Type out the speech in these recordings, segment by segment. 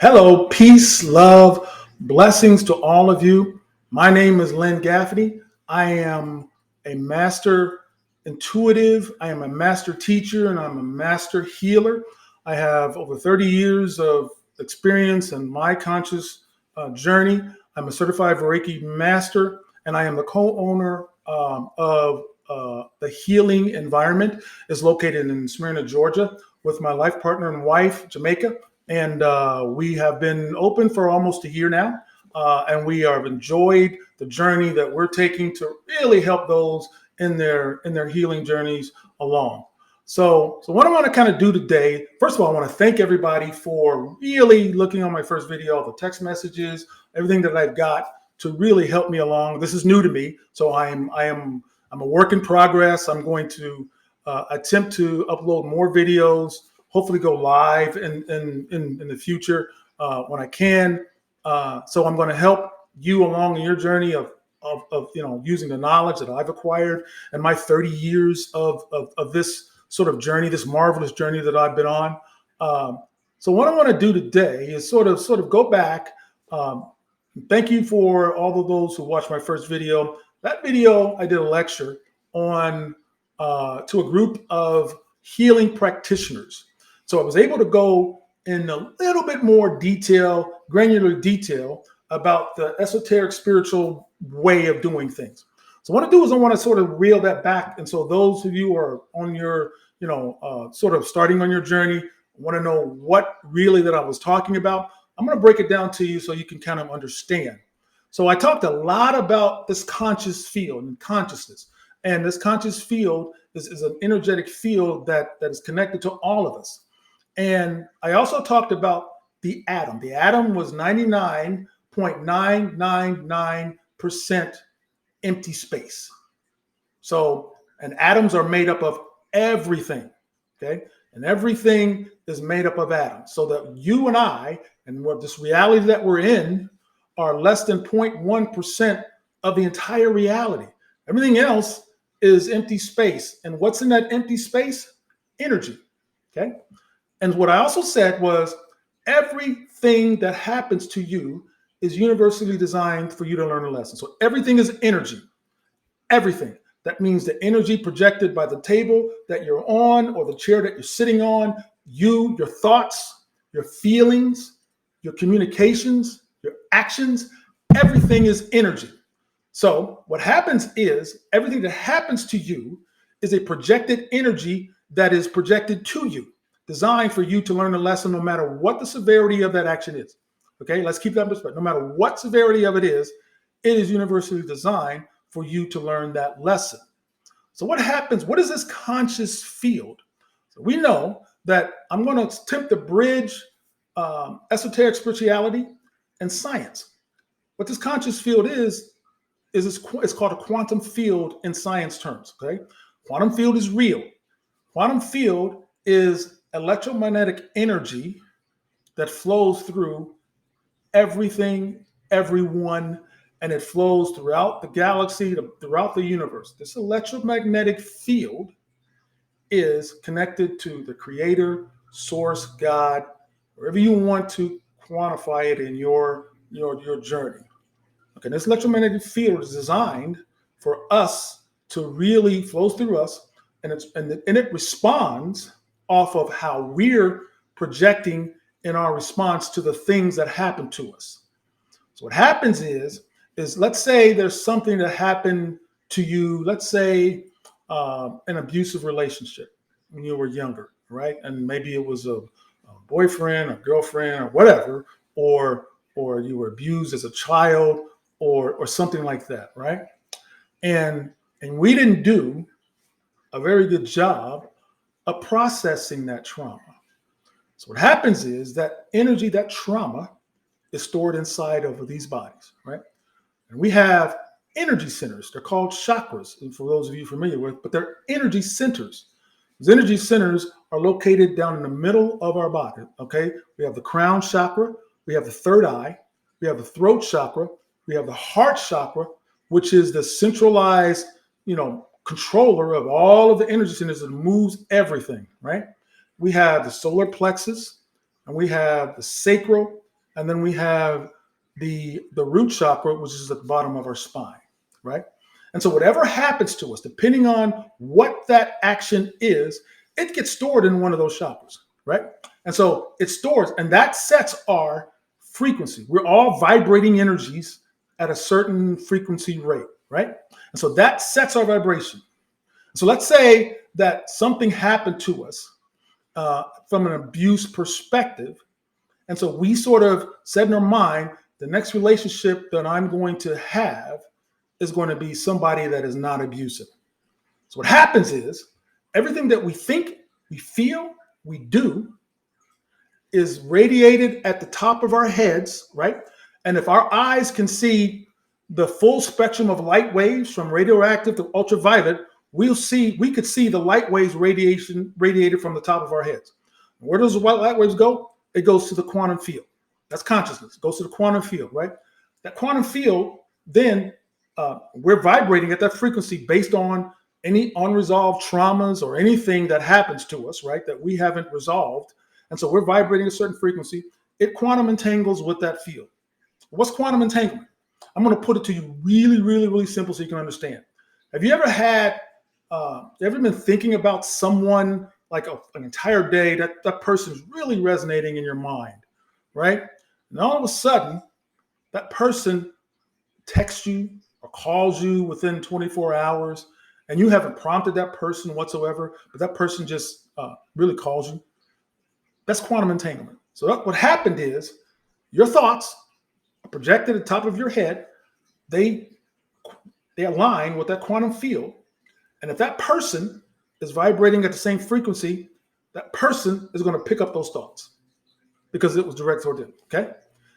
Hello, peace, love, blessings to all of you. My name is Len Gaffney. I am a master intuitive, I am a master teacher, and I'm a master healer. I have over 30 years of experience in my conscious journey. I'm a certified Reiki master, and I am the co-owner of the Healing Environment. It's located in Smyrna, Georgia, with my life partner and wife, Jamaica. And we have been open for almost a year now, and we have enjoyed the journey that we're taking to really help those in their healing journeys along. So what I want to kind of do today, first of all, I want to thank everybody for really looking on my first video, the text messages, everything that I've got to really help me along. This is new to me, so I'm a work in progress. I'm going to attempt to upload more videos, hopefully go live in the future when I can. So I'm going to help you along in your journey of using the knowledge that I've acquired and my 30 years of this sort of journey, this marvelous journey that I've been on. So what I want to do today is sort of go back. Thank you for all of those who watched my first video. That video, I did a lecture on to a group of healing practitioners. So I was able to go in a little bit more detail, granular detail about the esoteric spiritual way of doing things. So what I do is I want to sort of reel that back. And so those of you who are on your, sort of starting on your journey, want to know what really that I was talking about, I'm going to break it down to you so you can kind of understand. So I talked a lot about this conscious field and consciousness. And this conscious field is an energetic field that is connected to all of us. And I also talked about the atom. The atom was 99.999% empty space. So, and atoms are made up of everything, okay? And everything is made up of atoms. So that you and I, and what this reality that we're in, are less than 0.1% of the entire reality. Everything else is empty space. And what's in that empty space? Energy, okay? And what I also said was everything that happens to you is universally designed for you to learn a lesson. So everything is energy, everything. That means the energy projected by the table that you're on or the chair that you're sitting on, you, your thoughts, your feelings, your communications, your actions, everything is energy. So what happens is everything that happens to you is a projected energy that is projected to you, designed for you to learn a lesson no matter what the severity of that action is. Okay, let's keep that in perspective. No matter what severity of it is universally designed for you to learn that lesson. So what happens? What is this conscious field? So we know that I'm going to attempt to bridge esoteric spirituality and science. What this conscious field is it's called a quantum field in science terms. Okay, quantum field is real. Quantum field is electromagnetic energy that flows through everything, everyone, and it flows throughout the galaxy, throughout the universe. This electromagnetic field is connected to the creator, source, God, wherever you want to quantify it in your journey. Okay, this electromagnetic field is designed for us to really flow through us, and it responds off of how we're projecting in our response to the things that happen to us. So what happens is let's say there's something that happened to you, let's say an abusive relationship when you were younger, right? And maybe it was a boyfriend or girlfriend or whatever, or you were abused as a child or something like that, right? And we didn't do a very good job of processing that trauma. So what happens is that energy, that trauma, is stored inside of these bodies, right? And we have energy centers. They're called chakras, and for those of you familiar with, but they're energy centers. Those energy centers are located down in the middle of our body, okay? We have the crown chakra, we have the third eye, we have the throat chakra, we have the heart chakra, which is the centralized, controller of all of the energy centers that moves everything, right? We have the solar plexus, and we have the sacral, and then we have the root chakra, which is at the bottom of our spine, right? And so whatever happens to us, depending on what that action is, it gets stored in one of those chakras, right? And so it stores, and that sets our frequency. We're all vibrating energies at a certain frequency rate, right? And so that sets our vibration. So let's say that something happened to us from an abuse perspective. And so we sort of said in our mind, the next relationship that I'm going to have is going to be somebody that is not abusive. So what happens is everything that we think, we feel, we do is radiated at the top of our heads, right? And if our eyes can see the full spectrum of light waves from radioactive to ultraviolet, we could see the light waves radiated from the top of our heads. Where does the light waves go? It goes to the quantum field. That's consciousness. It goes to the quantum field, right? That quantum field, then we're vibrating at that frequency based on any unresolved traumas or anything that happens to us, right, that we haven't resolved. And so we're vibrating a certain frequency. It quantum entangles with that field. What's quantum entanglement? I'm going to put it to you really, really, really simple so you can understand. Have you ever been thinking about someone like an entire day that person is really resonating in your mind, right? And all of a sudden, that person texts you or calls you within 24 hours, and you haven't prompted that person whatsoever, but that person just really calls you. That's quantum entanglement. So what happened is your thoughts are projected at the top of your head. They align with that quantum field. And if that person is vibrating at the same frequency, that person is going to pick up those thoughts because it was direct toward them, okay?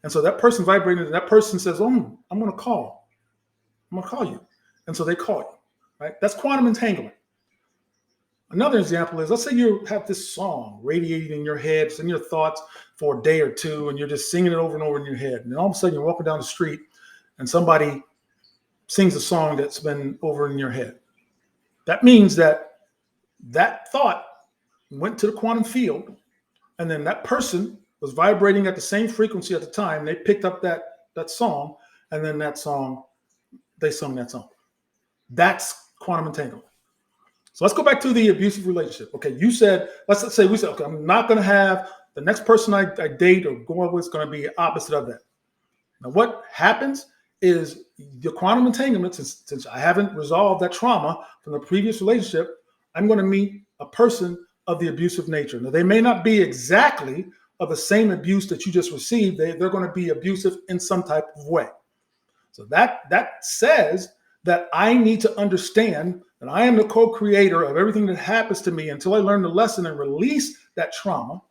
And so that person vibrating, and that person says, I'm going to call. I'm going to call you. And so they call you, right? That's quantum entanglement. Another example is, let's say you have this song radiating in your head, it's in your thoughts for a day or two, and you're just singing it over and over in your head. And then all of a sudden you're walking down the street and somebody sings a song that's been over in your head. That means that thought went to the quantum field, and then that person was vibrating at the same frequency at the time. They picked up that song, and then they sung that song. That's quantum entanglement. So let's go back to the abusive relationship. Okay, let's say we said, okay, I'm not going to have the next person I date or go with is going to be opposite of that. Now, what happens is the quantum entanglement, since I haven't resolved that trauma from the previous relationship, I'm going to meet a person of the abusive nature. Now, they may not be exactly of the same abuse that you just received. They're going to be abusive in some type of way. So that says that I need to understand that I am the co-creator of everything that happens to me until I learn the lesson and release that trauma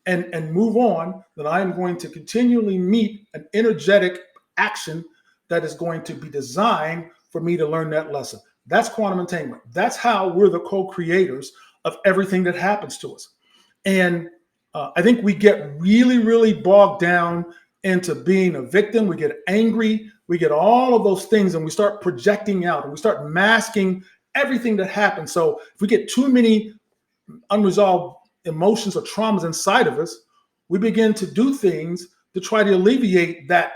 and move on, that I am going to continually meet an energetic action that is going to be designed for me to learn that lesson. That's quantum entanglement. That's how we're the co-creators of everything that happens to us. And I think we get really, really bogged down into being a victim. We get angry. We get all of those things, and we start projecting out, and we start masking everything that happens. So if we get too many unresolved emotions or traumas inside of us, we begin to do things to try to alleviate that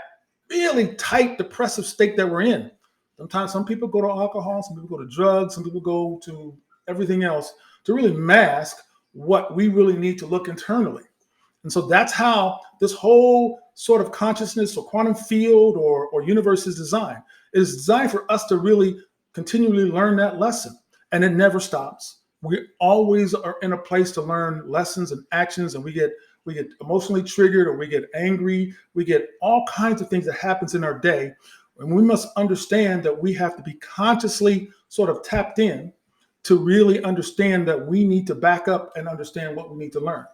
really tight, depressive state that we're in. Sometimes some people go to alcohol, some people go to drugs, some people go to everything else to really mask what we really need to look internally. And so that's how this whole sort of consciousness or quantum field or universe is designed. It is designed for us to really continually learn that lesson, and it never stops. We always are in a place to learn lessons and actions, and we get emotionally triggered, or we get angry. We get all kinds of things that happens in our day, and we must understand that we have to be consciously sort of tapped in to really understand that we need to back up and understand what we need to learn.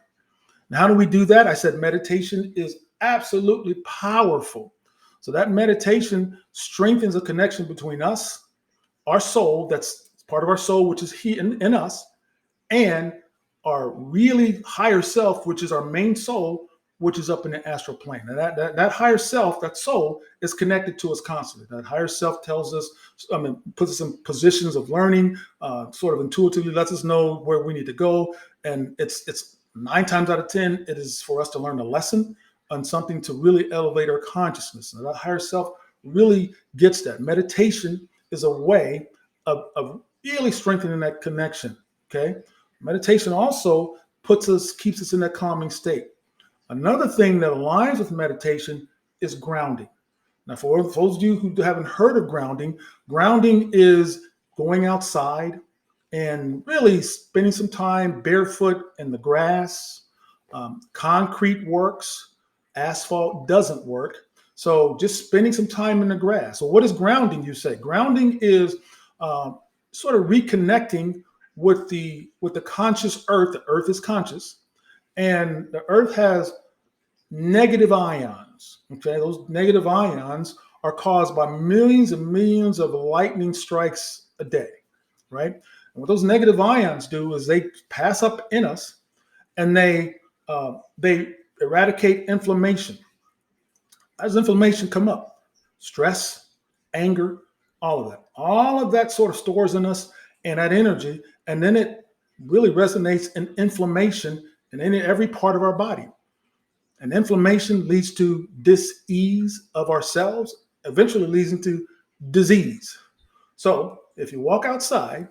Now, how do we do that? I said meditation is absolutely powerful. So that meditation strengthens a connection between us, our soul, that's part of our soul, which is in us, and our really higher self, which is our main soul, which is up in the astral plane. And that higher self, that soul, is connected to us constantly. That higher self tells us, puts us in positions of learning, sort of intuitively lets us know where we need to go. And it's 9 times out of 10, it is for us to learn a lesson. on something to really elevate our consciousness. And our higher self really gets that. Meditation is a way of really strengthening that connection. Okay. Meditation also keeps us in that calming state. Another thing that aligns with meditation is grounding. Now, for those of you who haven't heard of grounding, grounding is going outside and really spending some time barefoot in the grass. Concrete works, asphalt doesn't work. So just spending some time in the grass. So what is grounding, you say? Grounding is sort of reconnecting with the conscious earth. The earth is conscious, and the earth has negative ions. Okay, those negative ions are caused by millions and millions of lightning strikes a day, right? And what those negative ions do is they pass up in us, and they eradicate inflammation. How does inflammation come up? Stress, anger, all of that. All of that sort of stores in us and that energy, and then it really resonates in inflammation in every part of our body. And inflammation leads to dis-ease of ourselves, eventually leading to disease. So if you walk outside,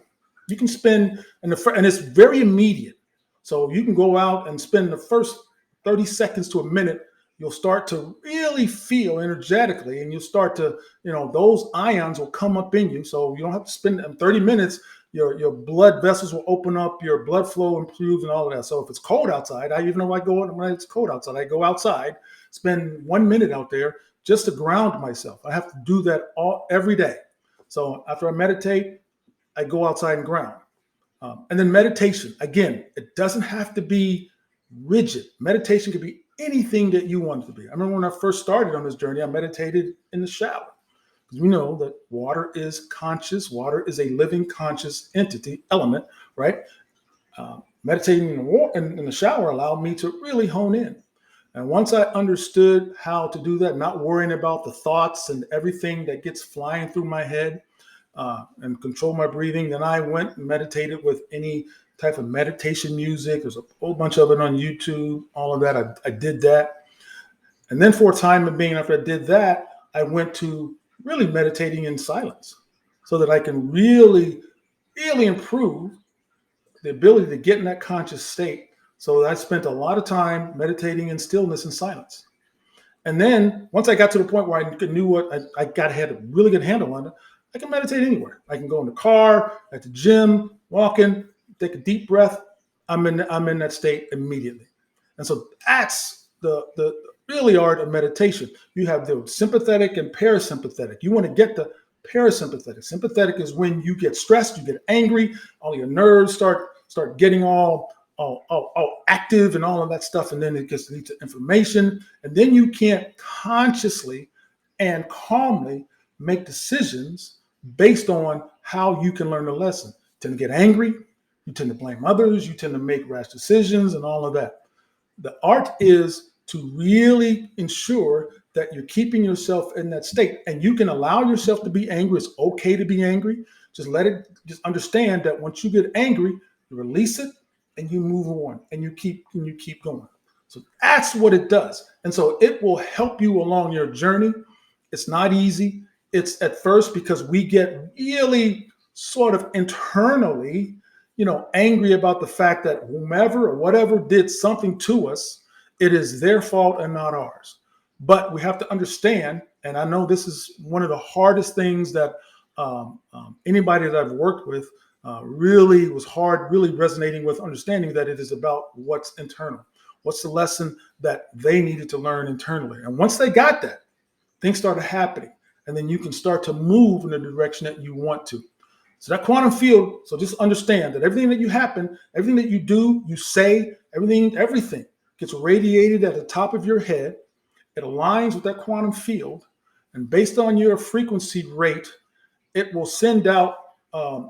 you can spend, and it's very immediate. So you can go out and spend the first 30 seconds to a minute. You'll start to really feel energetically, and you'll start to, those ions will come up in you. So you don't have to spend 30 minutes. Your blood vessels will open up, your blood flow improves, and all of that. So if it's cold outside, I even know I go when it's cold outside, I go outside, spend 1 minute out there just to ground myself. I have to do that every day. So after I meditate, I go outside and ground. And then meditation, again, it doesn't have to be rigid. Meditation could be anything that you want it to be. I remember when I first started on this journey, I meditated in the shower. Because we know that water is conscious. Water is a living conscious entity, element, right? Meditating in the shower allowed me to really hone in. And once I understood how to do that, not worrying about the thoughts and everything that gets flying through my head, and control my breathing, then I went and meditated with any type of meditation music. There's a whole bunch of it on YouTube, all of that. I did that. And then for a time being, after I did that, I went to really meditating in silence so that I can really, really improve the ability to get in that conscious state. So I spent a lot of time meditating in stillness and silence. And then once I got to the point where I knew what I had a really good handle on it, I can meditate anywhere. I can go in the car, at the gym, walking, take a deep breath. I'm in that state immediately. And so that's the really art of meditation. You have the sympathetic and parasympathetic. You want to get the parasympathetic. Sympathetic is when you get stressed, you get angry, all your nerves start getting all active and all of that stuff, and then it gets lead to inflammation, and then you can't consciously and calmly make decisions based on how you can learn the lesson. You tend to get angry, you tend to blame others, you tend to make rash decisions and all of that. The art is to really ensure that you're keeping yourself in that state, and you can allow yourself to be angry. It's okay to be angry. Just understand that once you get angry, you release it and you move on and you keep going. So that's what it does. And so it will help you along your journey. It's not easy. It's at first because we get really sort of internally, angry about the fact that whomever or whatever did something to us, it is their fault and not ours. But we have to understand, and I know this is one of the hardest things that anybody that I've worked with really was hard, really resonating with understanding that it is about what's internal. What's the lesson that they needed to learn internally? And once they got that, things started happening. And then you can start to move in the direction that you want to. So that quantum field, so just understand that everything that everything that you do, you say, everything gets radiated at the top of your head. It aligns with that quantum field. And based on your frequency rate, it will send out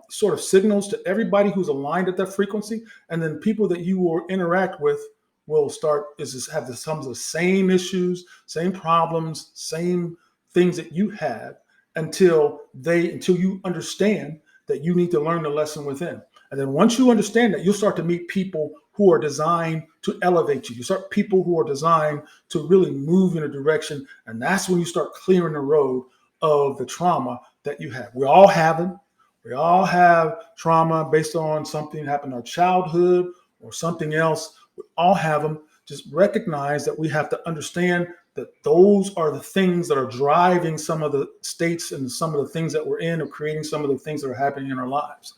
sort of signals to everybody who's aligned at that frequency. And then people that you will interact with will have some of the same issues, same problems, same things that you have until you understand that you need to learn the lesson within. And then once you understand that, you'll start to meet people who are designed to elevate you. You start people who are designed to really move in a direction. And that's when you start clearing the road of the trauma that you have. We all have them. We all have trauma based on something that happened in our childhood or something else. We all have them. Just recognize that we have to understand that those are the things that are driving some of the states and some of the things that we're in, or creating some of the things that are happening in our lives.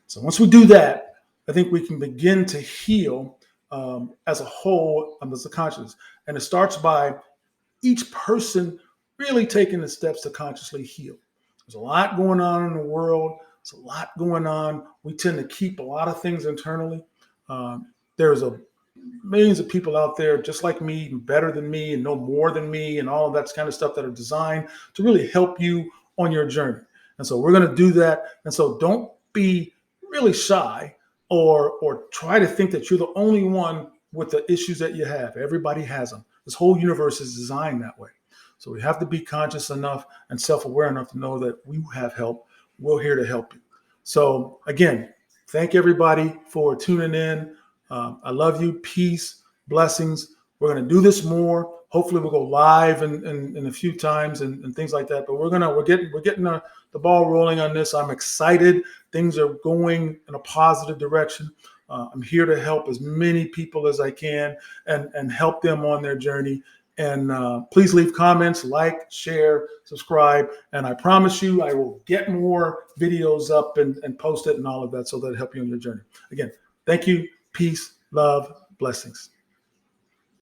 So once we do that, I think we can begin to heal as a whole, as a consciousness. And it starts by each person really taking the steps to consciously heal. There's a lot going on in the world. There's a lot going on. We tend to keep a lot of things internally. There's millions of people out there just like me, better than me, and know more than me, and all of that kind of stuff that are designed to really help you on your journey. And so we're going to do that. And so don't be really shy or try to think that you're the only one with the issues that you have. Everybody has them. This whole universe is designed that way. So we have to be conscious enough and self-aware enough to know that we have help. We're here to help you. So again, thank everybody for tuning in. I love you. Peace, blessings. We're going to do this more. Hopefully we'll go live in a few times and things like that. But we're getting the ball rolling on this. I'm excited. Things are going in a positive direction. I'm here to help as many people as I can and help them on their journey. And please leave comments, like, share, subscribe. And I promise you, I will get more videos up and post it and all of that so that it'll help you on your journey. Again, thank you. Peace, love, blessings.